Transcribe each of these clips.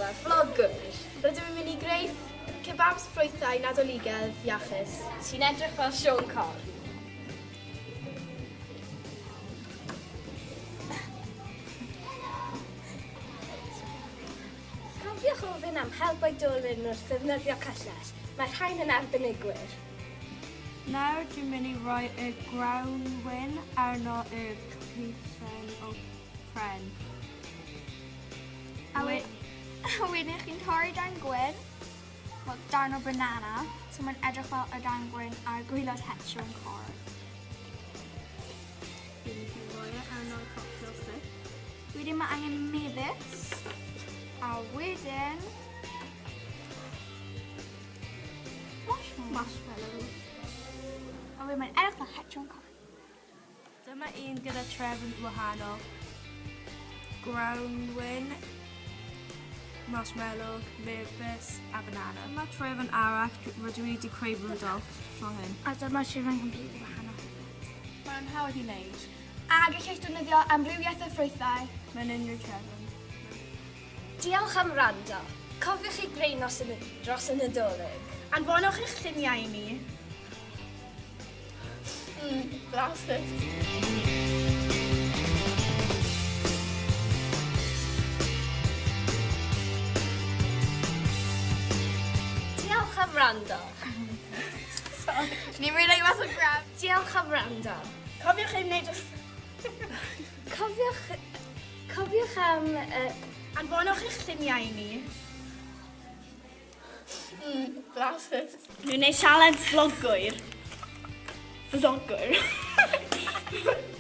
pedwar, vlogwr. Rydym yn mynd i greu kebabs ffrwythau nadoligaidd iachus sy'n edrych fel Sean Corn. Cofiwch ofyn am help oedolyn wrth ddefnyddio cyllell. Mae rhain yn arbenigwyr. Nawr dwi'n mynd i roi y grawnwyn arno y cwpan o pren. A wedyn chi'n torri darn gwyn, fel darn o banana, so mae'n edrych fel y darn gwyn a'r gwylod het Sean Corn. Dwi'n roi e arno y cocktail stick. Wedyn mae angen mefus, a wedyn marshmallow. A wedyn mae'n edrych fel het Sean Corn. Dyma un gyda trefn wahanol. Grawnwyn, marshmallow, mefus a banana. Dyma trefn arall rydw i wedi creu Rudolph tro hyn. A dyma trefn completely wahanol. Mae'n hawdd i wneud. A gallech defnyddio amrywiaeth o ffrwythau. Mae'n unrhyw trefn. Diolch am wrando. Cofiwch chi greu dros y Nadolig. Anfonwch eich lluniau i ni. Blasted. Diolch am wrando. Ni'n mynd i was o graf. Diolch am wrando. Cofiwch ei wneud... Cofiwch am... Anfonwch eich lluniau i ni. Blasted. Ni'n gwneud sialens vlogwyr. Vlogwyr.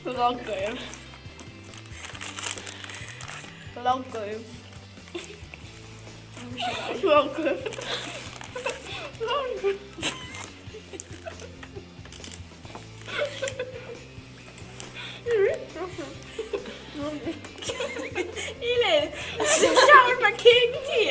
Vlogwyr. Vlogwyr. Vlogwyr. Vlogwyr. Elin, sy'n siarad mae king ti.